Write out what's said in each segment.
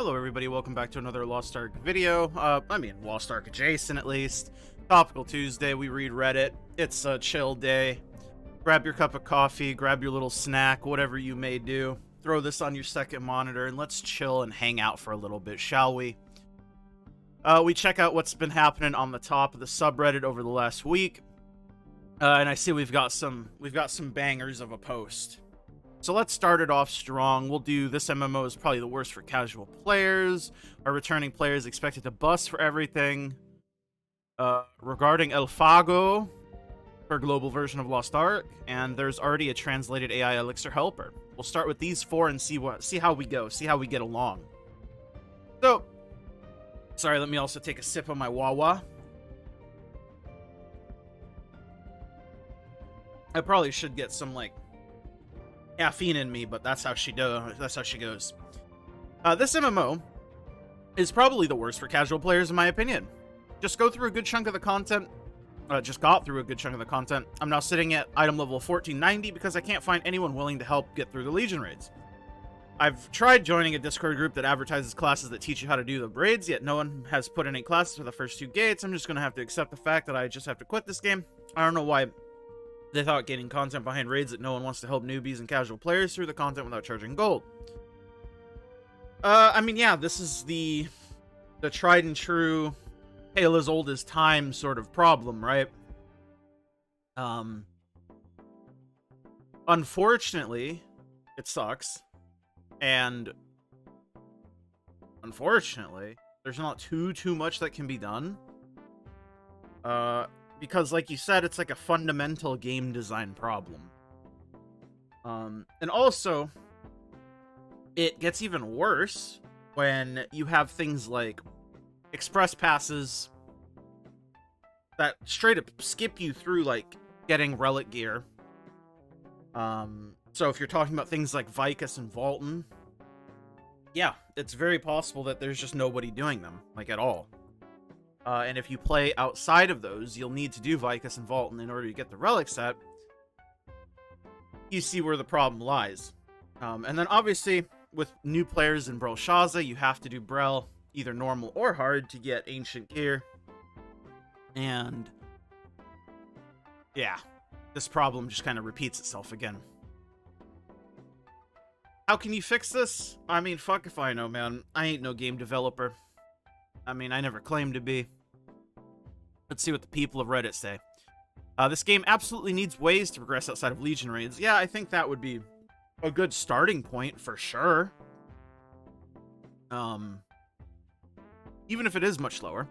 Hello everybody, welcome back to another Lost Ark video. Lost Ark adjacent at least. Topical Tuesday, we read Reddit. It's a chill day. Grab your cup of coffee, grab your little snack, whatever you may do. Throw this on your second monitor and let's chill and hang out for a little bit, shall we? We check out what's been happening on the top of the subreddit over the last week. And I see we've got some bangers of a post. So let's start it off strong. We'll do this MMO is probably the worst for casual players. Our returning players expected to bust for everything. Regarding El Fago, for global version of Lost Ark, and there's already a translated AI ELIXIR Helper. We'll start with these four and see how we go, see how we get along. So, sorry, let me also take a sip of my Wawa. I probably should get some like caffeine in me, but that's how she goes. This MMO is probably the worst for casual players in my opinion. Just go through a good chunk of the content. Just got through a good chunk of the content. I'm now sitting at item level 1490 because I can't find anyone willing to help get through the Legion raids. I've tried joining a Discord group that advertises classes that teach you how to do the raids, yet no one has put any classes for the first two gates. I'm just going to have to accept the fact that I just have to quit this game. I don't know why they thought getting content behind raids that no one wants to help newbies and casual players through the content without charging gold. Yeah, this is the tried and true, tale as old as time sort of problem, right? Unfortunately, it sucks. And unfortunately, there's not too much that can be done. Because like you said, it's like a fundamental game design problem. And also, it gets even worse when you have things like express passes that straight up skip you through like getting relic gear. So if you're talking about things like Vicus and Vaulton, yeah, it's very possible that there's just nobody doing them, like at all. And if you play outside of those, you'll need to do Vicus and Vaulton in order to get the relic set. You see where the problem lies. And then obviously, with new players in Brelshaza, you have to do Brel either normal or hard to get ancient gear. And yeah, this problem just kind of repeats itself again. How can you fix this? I mean, fuck if I know, man. I ain't no game developer. I mean, I never claimed to be. Let's see what the people of Reddit say. This game absolutely needs ways to progress outside of Legion raids. Yeah, I think that would be a good starting point for sure. Even if it is much slower.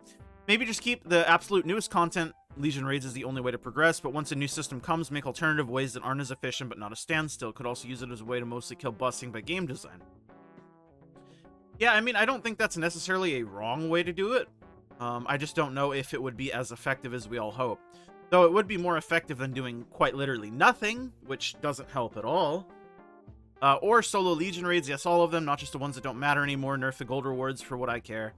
Maybe just keep the absolute newest content. Legion raids is the only way to progress, but once a new system comes, make alternative ways that aren't as efficient but not a standstill. Could also use it as a way to mostly kill busting by game design. Yeah, I mean, I don't think that's necessarily a wrong way to do it. I just don't know if it would be as effective as we all hope. Though it would be more effective than doing quite literally nothing, which doesn't help at all. Or solo Legion raids, yes, all of them, not just the ones that don't matter anymore. Nerf the gold rewards for what I care.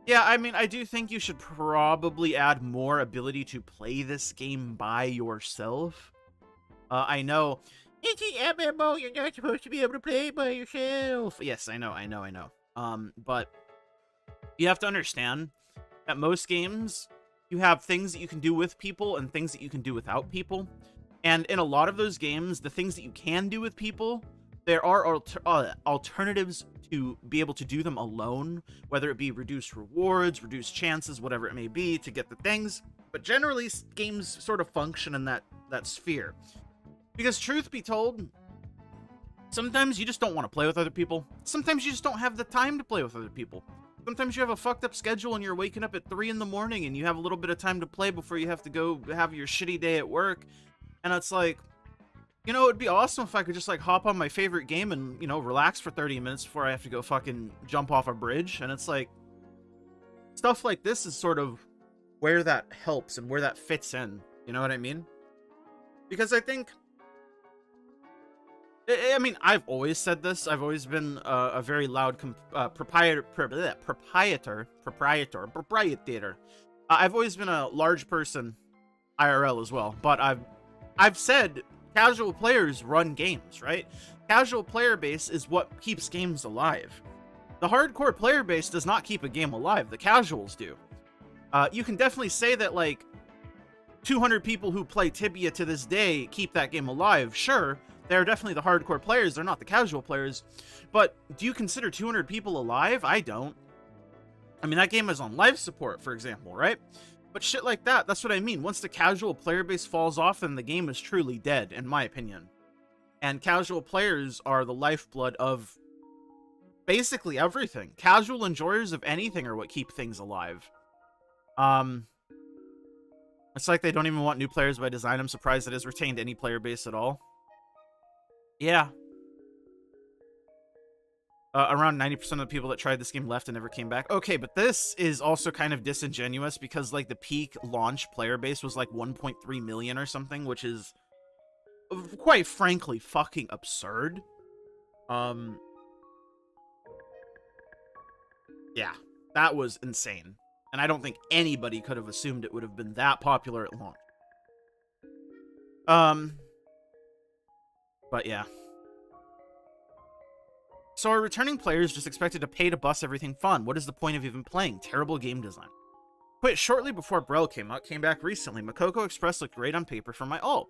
Yeah, I mean, I do think you should probably add more ability to play this game by yourself. I know, it's an MMO, you're not supposed to be able to play by yourself. Yes, I know. But you have to understand that most games, you have things that you can do with people and things that you can do without people. And in a lot of those games, the things that you can do with people, there are alternatives to be able to do them alone, whether it be reduced rewards, reduced chances, whatever it may be, to get the things. But generally, games sort of function in that sphere. Because truth be told, sometimes you just don't want to play with other people. Sometimes you just don't have the time to play with other people. Sometimes you have a fucked up schedule and you're waking up at 3 in the morning and you have a little bit of time to play before you have to go have your shitty day at work. And it's like, you know, it'd be awesome if I could just like hop on my favorite game and, you know, relax for 30 minutes before I have to go fucking jump off a bridge. And it's like, stuff like this is sort of where that helps and where that fits in. You know what I mean? Because I think, I mean, I've always said this. I've always been a very loud proprietor. I've always been a large person, IRL as well. But I've said casual players run games, right? Casual player base is what keeps games alive. The hardcore player base does not keep a game alive. The casuals do. You can definitely say that, like, 200 people who play Tibia to this day keep that game alive. Sure, they're definitely the hardcore players. They're not the casual players. But do you consider 200 people alive? I don't. I mean, that game is on life support, for example, right? But shit like that, that's what I mean. Once the casual player base falls off, then the game is truly dead, in my opinion. And casual players are the lifeblood of basically everything. Casual enjoyers of anything are what keep things alive. It's like they don't even want new players by design. I'm surprised it has retained any player base at all. Yeah. Around 90% of the people that tried this game left and never came back. Okay, but this is also kind of disingenuous because, like, the peak launch player base was like 1.3 million or something, which is quite frankly fucking absurd. Yeah, that was insane. And I don't think anybody could have assumed it would have been that popular at launch. But yeah. So are returning players just expected to pay to bust everything fun? What is the point of even playing? Terrible game design. Quit shortly before Brel came out, came back recently. Makoko Express looked great on paper for my ult.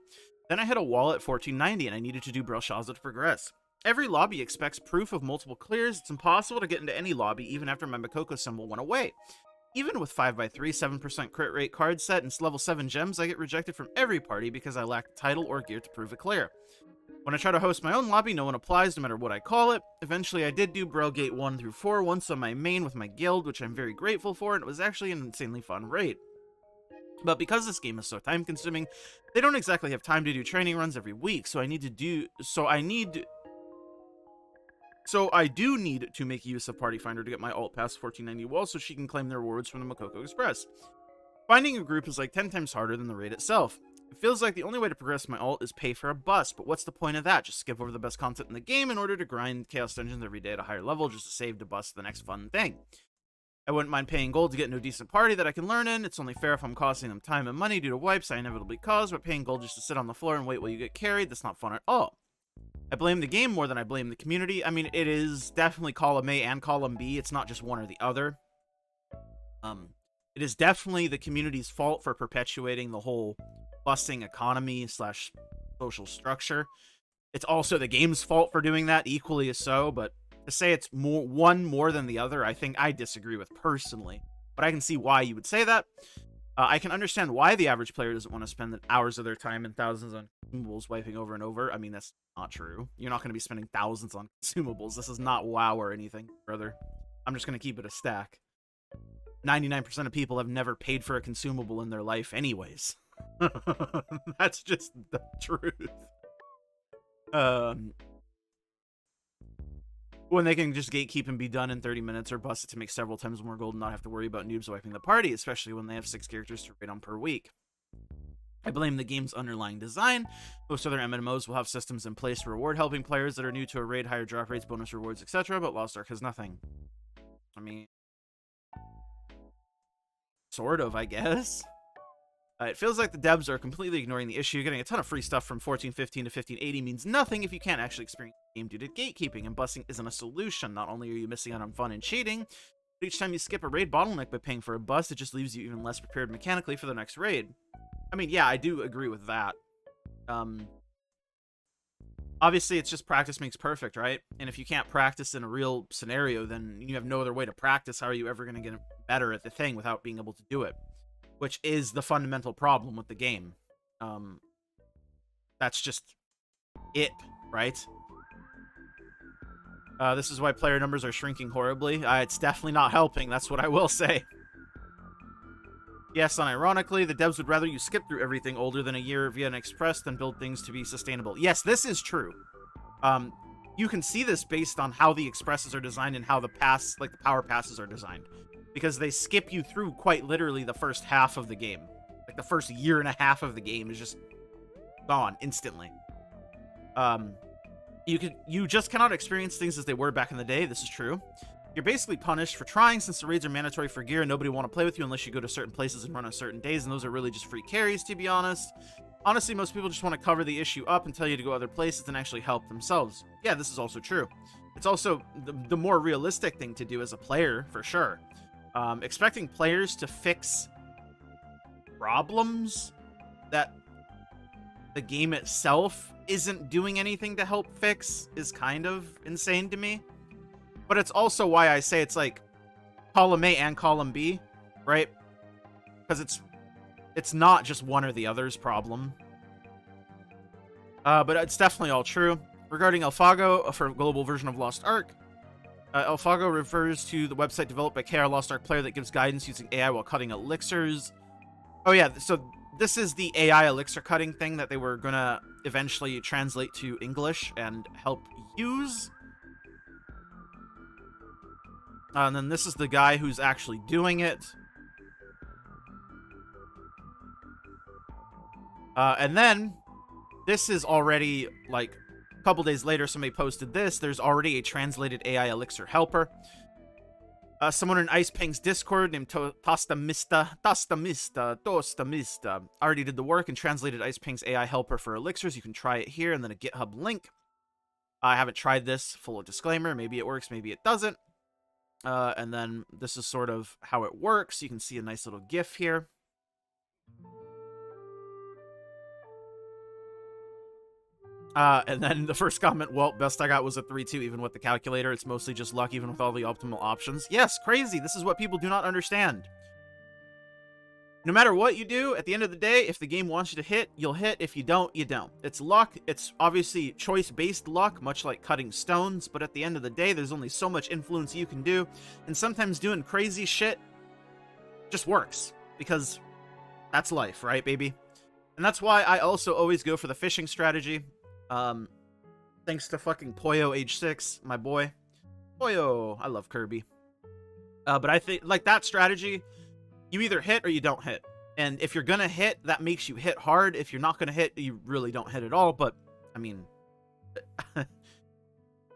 Then I hit a wall at 1490 and I needed to do Brel Shaza to progress. Every lobby expects proof of multiple clears. It's impossible to get into any lobby even after my Makoko symbol went away. Even with 5x3, 7% crit rate card set, and level 7 gems, I get rejected from every party because I lack the title or gear to prove it clear. When I try to host my own lobby, no one applies, no matter what I call it. Eventually, I did do Bro Gate 1 through 4 once on my main with my guild, which I'm very grateful for, and it was actually an insanely fun raid. But because this game is so time-consuming, they don't exactly have time to do training runs every week, so I do need to make use of Party Finder to get my ult past 1490 wall so she can claim the rewards from the Makoko Express. Finding a group is like 10 times harder than the raid itself. It feels like the only way to progress my ult is pay for a bus, but what's the point of that? Just skip over the best content in the game in order to grind Chaos Dungeons every day at a higher level just to save to bust the next fun thing. I wouldn't mind paying gold to get into a decent party that I can learn in. It's only fair if I'm costing them time and money due to wipes I inevitably cause, but paying gold just to sit on the floor and wait while you get carried, that's not fun at all. I blame the game more than I blame the community. I mean, it is definitely column A and column B. It's not just one or the other. It is definitely the community's fault for perpetuating the whole busting economy slash social structure. It's also the game's fault for doing that, equally as so, but to say it's one more than the other, I think I disagree with personally. But I can see why you would say that. I can understand why the average player doesn't want to spend hours of their time and thousands on consumables wiping over and over. I mean, that's not true. You're not going to be spending thousands on consumables. This is not WoW or anything, brother. I'm just going to keep it a stack. 99% of people have never paid for a consumable in their life anyways. That's just the truth. When they can just gatekeep and be done in 30 minutes or bust it to make several times more gold and not have to worry about noobs wiping the party, especially when they have 6 characters to raid on per week. I blame the game's underlying design. Most other MMOs will have systems in place to reward helping players that are new to a raid, higher drop rates, bonus rewards, etc., but Lost Ark has nothing. I mean, sort of, I guess. It feels like the devs are completely ignoring the issue. Getting a ton of free stuff from 1415 to 1580 means nothing if you can't actually experience the game due to gatekeeping, and busing isn't a solution. Not only are you missing out on fun and cheating, but each time you skip a raid bottleneck by paying for a bust, it just leaves you even less prepared mechanically for the next raid. I mean, yeah, I do agree with that. Obviously, it's just practice makes perfect, right? And if you can't practice in a real scenario, then you have no other way to practice. How are you ever going to get better at the thing without being able to do it? Which is the fundamental problem with the game. That's just it, right? This is why player numbers are shrinking horribly. It's definitely not helping, that's what I will say. Yes, unironically, the devs would rather you skip through everything older than a year via an express than build things to be sustainable. Yes, this is true. You can see this based on how the expresses are designed and how the power passes are designed. Because they skip you through quite literally the first half of the game. Like the first year and a half of the game is just gone instantly. You just cannot experience things as they were back in the day. This is true. You're basically punished for trying since the raids are mandatory for gear and nobody will want to play with you unless you go to certain places and run on certain days, and those are really just free carries, to be honest. Honestly, most people just want to cover the issue up and tell you to go other places than actually help themselves. Yeah, this is also true. It's also the more realistic thing to do as a player, for sure. Expecting players to fix problems that the game itself isn't doing anything to help fix is kind of insane to me. But it's also why I say it's like column A and column B, right? Because it's not just one or the other's problem. But it's definitely all true. Regarding AlphaGo for a global version of Lost Ark, AlphaGo refers to the website developed by KR Lost Ark player that gives guidance using AI while cutting elixirs. Oh yeah, so this is the AI elixir cutting thing that they were gonna eventually translate to English and help use. And then this is the guy who's actually doing it. And then this is already, like, a couple days later, somebody posted this. There's already a translated AI elixir helper. Someone in Iceping's Discord named Tostamista already did the work and translated Iceping's AI helper for elixirs. You can try it here, and then a GitHub link. I haven't tried this, full disclaimer. Maybe it works, maybe it doesn't. And then this is sort of how it works. You can see a nice little GIF here. And then the first comment, well, best I got was a 3-2, even with the calculator. It's mostly just luck, even with all the optimal options. Yes, crazy. This is what people do not understand. No matter what you do, at the end of the day, if the game wants you to hit, you'll hit. If you don't, you don't. It's luck. It's obviously choice-based luck, much like cutting stones. But at the end of the day, there's only so much influence you can do. And sometimes doing crazy shit just works. Because that's life, right, baby? And that's why I also always go for the fishing strategy. Thanks to fucking Poyo age 6, my boy. Poyo, I love Kirby. But I think, like, that strategy, you either hit or you don't hit. And if you're gonna hit, that makes you hit hard. If you're not gonna hit, you really don't hit at all. But, I mean...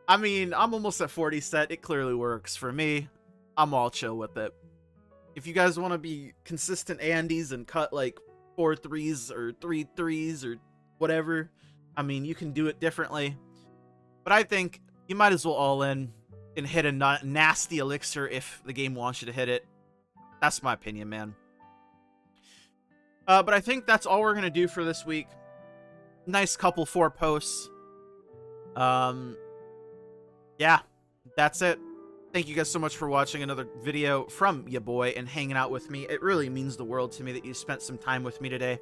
I'm almost at 40 set. It clearly works for me. I'm all chill with it. If you guys want to be consistent Andes and cut, like, 4 threes or 3 threes or whatever... I mean, you can do it differently, but I think you might as well all in and hit a nasty elixir if the game wants you to hit it. That's my opinion, man. But I think that's all we're going to do for this week. Nice couple 4 posts. Yeah, that's it. Thank you guys so much for watching another video from ya boy and hanging out with me. It really means the world to me that you spent some time with me today.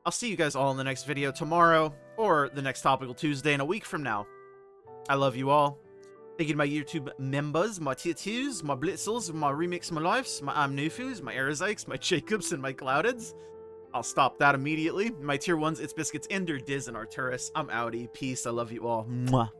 I'll see you guys all in the next video tomorrow, or the next Topical Tuesday in a week from now. I love you all. Thank you to my YouTube members, my T2s, my Blitzels, my Remix My Lives, my Amnufus, my Arizikes, my Jacobs, and my Cloudeds. I'll stop that immediately. My tier 1s, It's Biscuits, Ender, Diz, and Arturus. I'm outie. Peace. I love you all. Mwah.